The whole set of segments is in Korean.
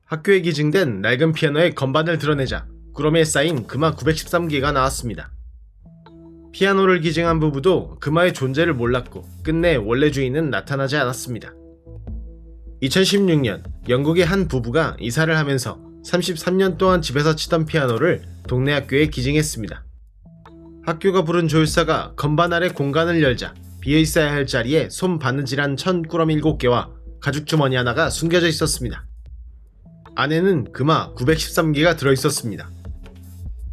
학교에 기증된 낡은 피아노의 건반을 드러내자 꾸러미에 쌓인 금화 913개가 나왔습니다. 피아노를 기증한 부부도 금화의 존재를 몰랐고 끝내 원래 주인은 나타나지 않았습니다. 2016년 영국의 한 부부가 이사를 하면서 33년 동안 집에서 치던 피아노를 동네 학교에 기증했습니다. 학교가 부른 조율사가 건반 아래 공간을 열자 비어있어야 할 자리에 솜 바느질한 천 꾸러미 7개와 가죽 주머니 하나가 숨겨져 있었습니다. 안에는 금화 913개가 들어있었습니다.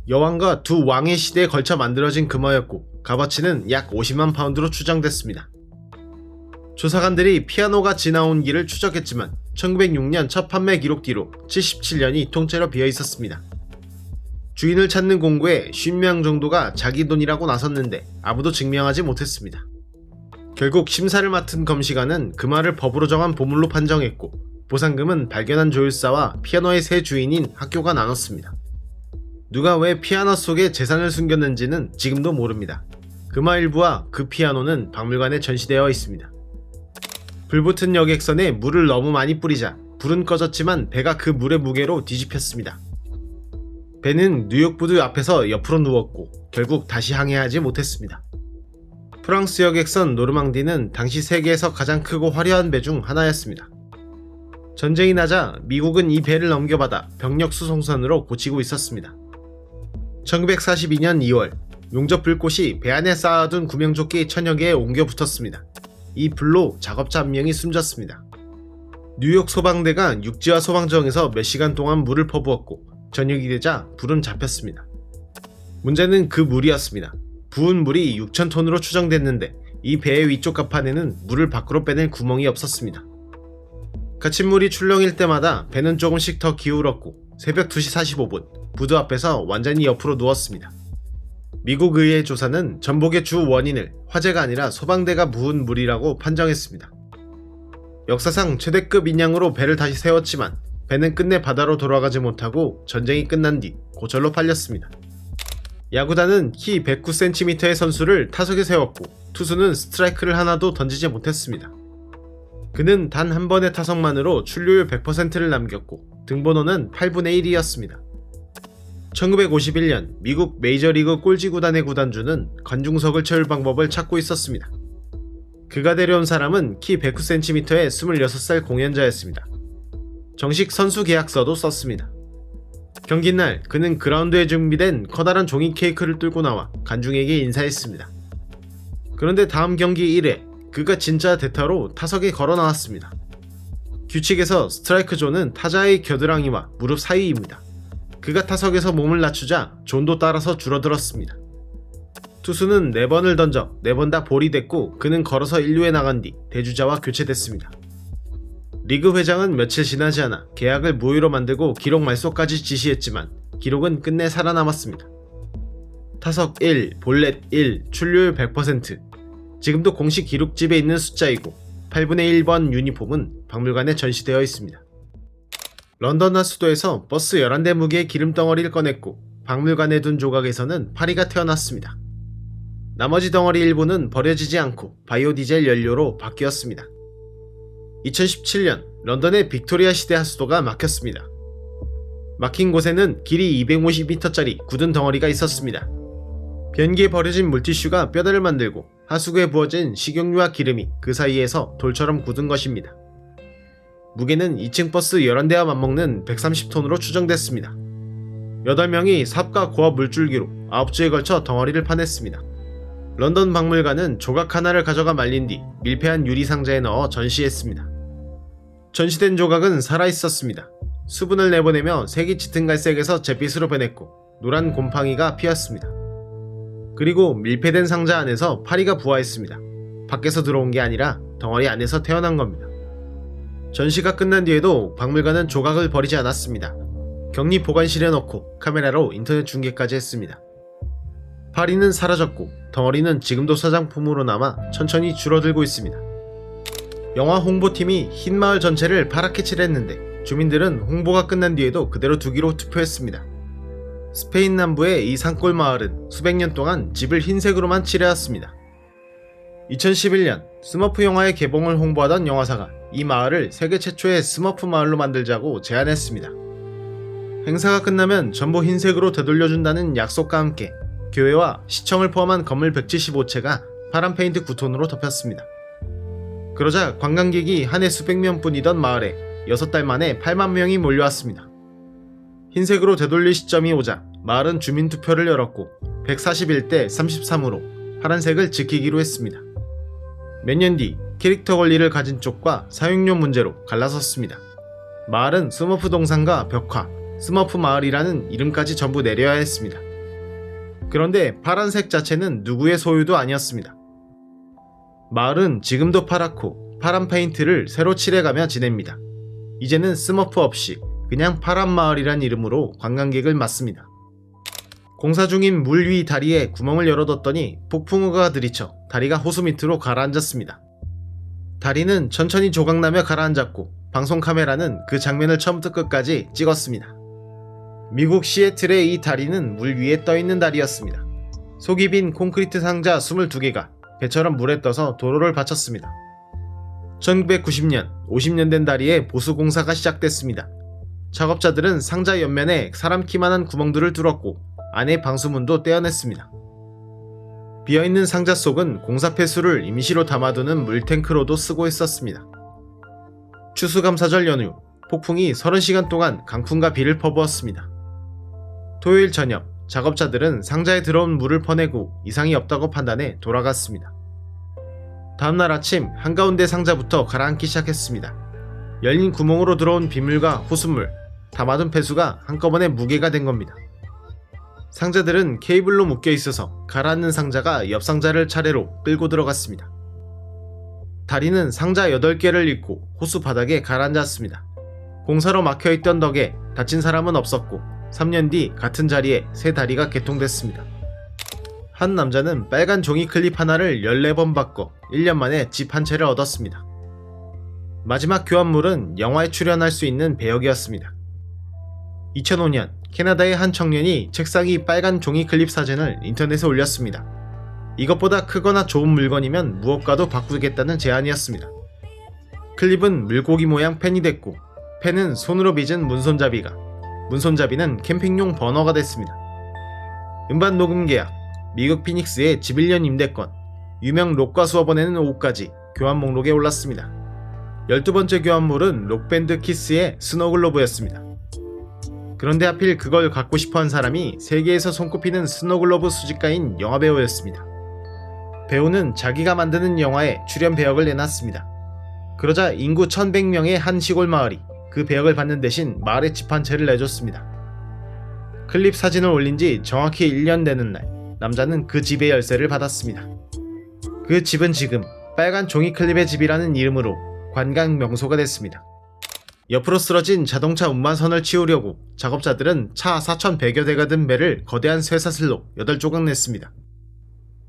여왕과 두 왕의 시대에 걸쳐 만들어진 금화였고 값어치는 약 50만 파운드로 추정됐습니다. 조사관들이 피아노가 지나온 길을 추적했지만 1906년 첫 판매 기록 뒤로 77년이 통째로 비어있었습니다. 주인을 찾는 공고에 50명 정도가 자기 돈이라고 나섰는데 아무도 증명하지 못했습니다. 결국 심사를 맡은 검시관은 금화를 법으로 정한 보물로 판정했고 보상금은 발견한 조율사와 피아노의 새 주인인 학교가 나눴습니다. 누가 왜 피아노 속에 재산을 숨겼는지는 지금도 모릅니다. 금화 일부와 그 피아노는 박물관에 전시되어 있습니다. 불붙은 여객선에 물을 너무 많이 뿌리자 불은 꺼졌지만 배가 그 물의 무게로 뒤집혔습니다. 배는 뉴욕부두 앞에서 옆으로 누웠고 결국 다시 항해하지 못했습니다. 프랑스 여객선 노르망디는 당시 세계에서 가장 크고 화려한 배 중 하나였습니다. 전쟁이 나자 미국은 이 배를 넘겨받아 병력 수송선으로 고치고 있었습니다. 1942년 2월 용접 불꽃이 배 안에 쌓아둔 구명조끼 천여 개에 옮겨 붙었습니다. 이 불로 작업자 한 명이 숨졌습니다. 뉴욕 소방대가 육지와 소방정에서 몇 시간 동안 물을 퍼부었고 저녁이 되자 불은 잡혔습니다. 문제는 그 물이었습니다. 부은 물이 6,000톤으로 추정됐는데 이 배의 위쪽 갑판에는 물을 밖으로 빼낼 구멍이 없었습니다. 갇힌 물이 출렁일 때마다 배는 조금씩 더 기울었고 새벽 2시 45분 부두 앞에서 완전히 옆으로 누웠습니다. 미국 의회 조사는 전복의 주 원인을 화재가 아니라 소방대가 부은 물이라고 판정했습니다. 역사상 최대급 인양으로 배를 다시 세웠지만 배는 끝내 바다로 돌아가지 못하고 전쟁이 끝난 뒤 고철로 팔렸습니다. 야구단은 키 109cm의 선수를 타석에 세웠고 투수는 스트라이크를 하나도 던지지 못했습니다. 그는 단 한 번의 타석만으로 출루율 100%를 남겼고 등번호는 8분의 1이었습니다. 1951년 미국 메이저리그 꼴찌 구단의 구단주는 관중석을 채울 방법을 찾고 있었습니다. 그가 데려온 사람은 키 109cm의 26살 공연자였습니다. 정식 선수 계약서도 썼습니다. 경기날 그는 그라운드에 준비된 커다란 종이 케이크를 뚫고 나와 관중에게 인사했습니다. 그런데 다음 경기 1회 그가 진짜 대타로 타석에 걸어 나왔습니다. 규칙에서 스트라이크 존은 타자의 겨드랑이와 무릎 사이입니다. 그가 타석에서 몸을 낮추자 존도 따라서 줄어들었습니다. 투수는 4번을 던져 4번 다 볼이 됐고 그는 걸어서 1루에 나간 뒤 대주자와 교체됐습니다. 리그 회장은 며칠 지나지 않아 계약을 무효로 만들고 기록 말소까지 지시했지만 기록은 끝내 살아남았습니다. 타석 1, 볼넷 1, 출루율 100%. 지금도 공식 기록집에 있는 숫자이고 8분의 1번 유니폼은 박물관에 전시되어 있습니다. 런던 하수도에서 버스 11대 무게의 기름덩어리를 꺼냈고 박물관에 둔 조각에서는 파리가 태어났습니다. 나머지 덩어리 일부는 버려지지 않고 바이오디젤 연료로 바뀌었습니다. 2017년 런던의 빅토리아 시대 하수도가 막혔습니다. 막힌 곳에는 길이 250m짜리 굳은 덩어리가 있었습니다. 변기에 버려진 물티슈가 뼈다를 만들고 하수구에 부어진 식용유와 기름이 그 사이에서 돌처럼 굳은 것입니다. 무게는 2층 버스 11대와 맞먹는 130톤으로 추정됐습니다. 8명이 삽과 고압 물줄기로 9주에 걸쳐 덩어리를 파냈습니다. 런던 박물관은 조각 하나를 가져가 말린 뒤 밀폐한 유리 상자에 넣어 전시했습니다. 전시된 조각은 살아있었습니다. 수분을 내보내며 색이 짙은 갈색에서 잿빛으로 변했고 노란 곰팡이가 피었습니다. 그리고 밀폐된 상자 안에서 파리가 부화했습니다. 밖에서 들어온 게 아니라 덩어리 안에서 태어난 겁니다. 전시가 끝난 뒤에도 박물관은 조각을 버리지 않았습니다. 격리 보관실에 넣고 카메라로 인터넷 중계까지 했습니다. 파리는 사라졌고 덩어리는 지금도 소장품으로 남아 천천히 줄어들고 있습니다. 영화 홍보팀이 흰마을 전체를 파랗게 칠했는데 주민들은 홍보가 끝난 뒤에도 그대로 두기로 투표했습니다. 스페인 남부의 이 산골 마을은 수백 년 동안 집을 흰색으로만 칠해왔습니다. 2011년 스머프 영화의 개봉을 홍보하던 영화사가 이 마을을 세계 최초의 스머프 마을로 만들자고 제안했습니다. 행사가 끝나면 전부 흰색으로 되돌려준다는 약속과 함께 교회와 시청을 포함한 건물 175채가 파란 페인트 구톤으로 덮였습니다. 그러자 관광객이 한 해 수백 명뿐이던 마을에 6달 만에 8만 명이 몰려왔습니다. 흰색으로 되돌릴 시점이 오자 마을은 주민투표를 열었고 141대 33으로 파란색을 지키기로 했습니다. 몇 년 뒤 캐릭터 권리를 가진 쪽과 사용료 문제로 갈라섰습니다. 마을은 스머프 동산과 벽화, 스머프 마을이라는 이름까지 전부 내려야 했습니다. 그런데 파란색 자체는 누구의 소유도 아니었습니다. 마을은 지금도 파랗고 파란 페인트를 새로 칠해가며 지냅니다. 이제는 스머프 없이 그냥 파란 마을이란 이름으로 관광객을 맞습니다. 공사 중인 물 위 다리에 구멍을 열어뒀더니 폭풍우가 들이쳐 다리가 호수 밑으로 가라앉았습니다. 다리는 천천히 조각나며 가라앉았고 방송 카메라는 그 장면을 처음부터 끝까지 찍었습니다. 미국 시애틀의 이 다리는 물 위에 떠있는 다리였습니다. 속이 빈 콘크리트 상자 22개가 배처럼 물에 떠서 도로를 받쳤습니다. 1990년, 50년 된 다리에 보수 공사가 시작됐습니다. 작업자들은 상자 옆면에 사람 키만한 구멍들을 뚫었고 안에 방수문도 떼어냈습니다. 비어있는 상자 속은 공사 폐수를 임시로 담아두는 물탱크로도 쓰고 있었습니다. 추수감사절 연휴, 폭풍이 30시간 동안 강풍과 비를 퍼부었습니다. 토요일 저녁, 작업자들은 상자에 들어온 물을 퍼내고 이상이 없다고 판단해 돌아갔습니다. 다음날 아침 한가운데 상자부터 가라앉기 시작했습니다. 열린 구멍으로 들어온 빗물과 호수물, 담아둔 폐수가 한꺼번에 무게가 된 겁니다. 상자들은 케이블로 묶여 있어서 가라앉는 상자가 옆 상자를 차례로 끌고 들어갔습니다. 다리는 상자 8개를 싣고 호수 바닥에 가라앉았습니다. 공사로 막혀있던 덕에 다친 사람은 없었고 3년 뒤 같은 자리에 새 다리가 개통됐습니다. 한 남자는 빨간 종이 클립 하나를 14번 바꿔 1년 만에 집 한 채를 얻었습니다. 마지막 교환물은 영화에 출연할 수 있는 배역이었습니다. 2005년 캐나다의 한 청년이 책상 위 빨간 종이 클립 사진을 인터넷에 올렸습니다. 이것보다 크거나 좋은 물건이면 무엇과도 바꾸겠다는 제안이었습니다. 클립은 물고기 모양 펜이 됐고 펜은 손으로 빚은 문손잡이가, 문손잡이는 캠핑용 버너가 됐습니다. 음반 녹음 계약, 미국 피닉스의 집 1년 임대권, 유명 록 가수와 보내는 오후까지 교환 목록에 올랐습니다. 12번째 교환물은 록밴드 키스의 스노글로브였습니다. 그런데 하필 그걸 갖고 싶어한 사람이 세계에서 손꼽히는 스노글로브 수집가인 영화배우였습니다. 배우는 자기가 만드는 영화에 출연 배역을 내놨습니다. 그러자 인구 1100명의 한 시골 마을이 그 배역을 받는 대신 마을에 집 한 채를 내줬습니다. 클립 사진을 올린 지 정확히 1년 되는 날, 남자는 그 집의 열쇠를 받았습니다. 그 집은 지금 빨간 종이 클립의 집이라는 이름으로 관광 명소가 됐습니다. 옆으로 쓰러진 자동차 운반선을 치우려고 작업자들은 차 4,100여 대가 든 배를 거대한 쇠사슬로 8조각 냈습니다.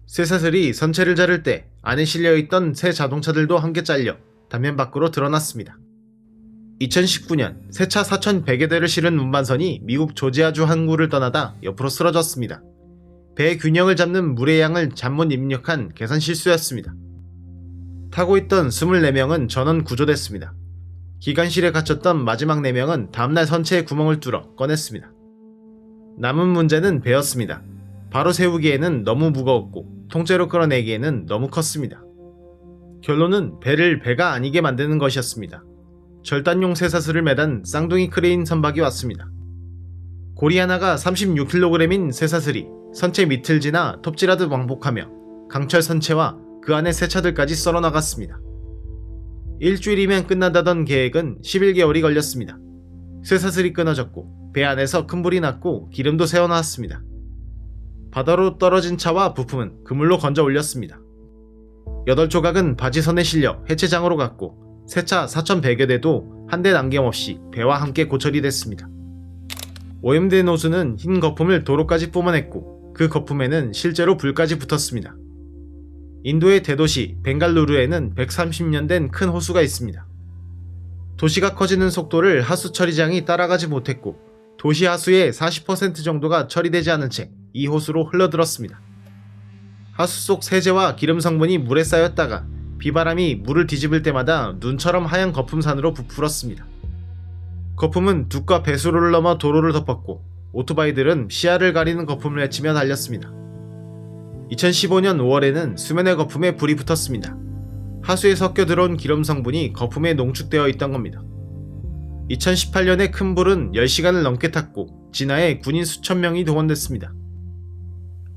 쇠사슬이 선체를 자를 때 안에 실려있던 새 자동차들도 함께 잘려 단면 밖으로 드러났습니다. 2019년 새 차 4,100여 대를 실은 운반선이 미국 조지아주 항구를 떠나다 옆으로 쓰러졌습니다. 배의 균형을 잡는 물의 양을 잘못 입력한 계산 실수였습니다. 타고 있던 24명은 전원 구조됐습니다. 기관실에 갇혔던 마지막 4명은 다음날 선체에 구멍을 뚫어 꺼냈습니다. 남은 문제는 배였습니다. 바로 세우기에는 너무 무거웠고 통째로 끌어내기에는 너무 컸습니다. 결론은 배를 배가 아니게 만드는 것이었습니다. 절단용 쇠사슬을 매단 쌍둥이 크레인 선박이 왔습니다. 고리 하나가 36kg인 쇠사슬이 선체 밑을 지나 톱질하듯 왕복하며 강철 선체와 그 안의 새차들까지 썰어나갔습니다. 일주일이면 끝난다던 계획은 11개월이 걸렸습니다. 쇠사슬이 끊어졌고 배 안에서 큰 불이 났고 기름도 새어나왔습니다. 바다로 떨어진 차와 부품은 그물로 건져 올렸습니다. 8조각은 바지선에 실려 해체장으로 갔고 새 차 4,100여 대도 한 대 남김없이 배와 함께 고철이 됐습니다. 오염된 호수는 흰 거품을 도로까지 뿜어냈고 그 거품에는 실제로 불까지 붙었습니다. 인도의 대도시 벵갈루루에는 130년 된 큰 호수가 있습니다. 도시가 커지는 속도를 하수 처리장이 따라가지 못했고 도시 하수의 40% 정도가 처리되지 않은 채 이 호수로 흘러들었습니다. 하수 속 세제와 기름 성분이 물에 쌓였다가 비바람이 물을 뒤집을 때마다 눈처럼 하얀 거품산으로 부풀었습니다. 거품은 둑과 배수로를 넘어 도로를 덮었고 오토바이들은 시야를 가리는 거품을 헤치며 달렸습니다. 2015년 5월에는 수면의 거품에 불이 붙었습니다. 하수에 섞여 들어온 기름 성분이 거품에 농축되어 있던 겁니다. 2018년에 큰 불은 10시간을 넘게 탔고 진화에 군인 수천 명이 동원됐습니다.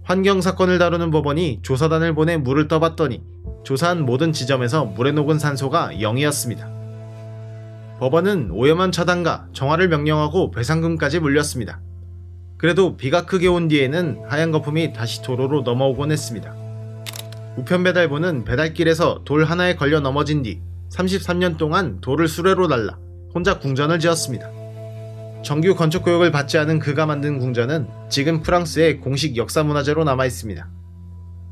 환경사건을 다루는 법원이 조사단을 보내 물을 떠봤더니 조사한 모든 지점에서 물에 녹은 산소가 0이었습니다. 법원은 오염한 차단과 정화를 명령하고 배상금까지 물렸습니다. 그래도 비가 크게 온 뒤에는 하얀 거품이 다시 도로로 넘어오곤 했습니다. 우편배달부는 배달길에서 돌 하나에 걸려 넘어진 뒤 33년 동안 돌을 수레로 날라 혼자 궁전을 지었습니다. 정규 건축 교육을 받지 않은 그가 만든 궁전은 지금 프랑스의 공식 역사문화재로 남아있습니다.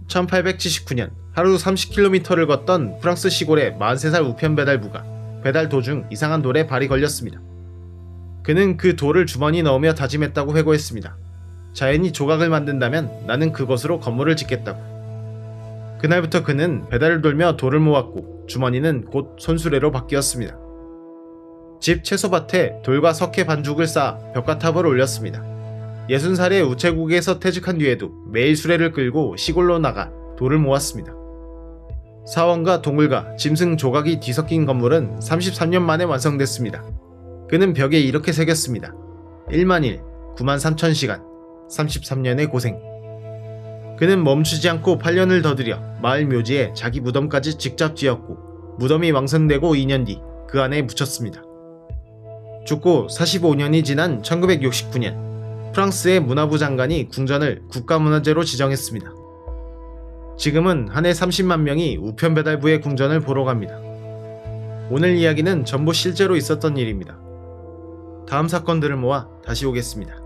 1879년 하루 30km를 걷던 프랑스 시골의 43살 우편배달부가 배달 도중 이상한 돌에 발이 걸렸습니다. 그는 그 돌을 주머니에 넣으며 다짐했다고 회고했습니다. 자연이 조각을 만든다면 나는 그것으로 건물을 짓겠다고. 그날부터 그는 배달을 돌며 돌을 모았고 주머니는 곧 손수레로 바뀌었습니다. 집 채소밭에 돌과 석회 반죽을 쌓아 벽과 탑을 올렸습니다. 60살의 우체국에서 퇴직한 뒤에도 매일 수레를 끌고 시골로 나가 돌을 모았습니다. 사원과 동굴과 짐승 조각이 뒤섞인 건물은 33년 만에 완성됐습니다. 그는 벽에 이렇게 새겼습니다. 1만 일, 9만 3천 시간, 33년의 고생. 그는 멈추지 않고 8년을 더 들여 마을 묘지에 자기 무덤까지 직접 지었고 무덤이 완성되고 2년 뒤 그 안에 묻혔습니다. 죽고 45년이 지난 1969년 프랑스의 문화부 장관이 궁전을 국가문화재로 지정했습니다. 지금은 한 해 30만 명이 우편배달부의 궁전을 보러 갑니다. 오늘 이야기는 전부 실제로 있었던 일입니다. 다음 사건들을 모아 다시 오겠습니다.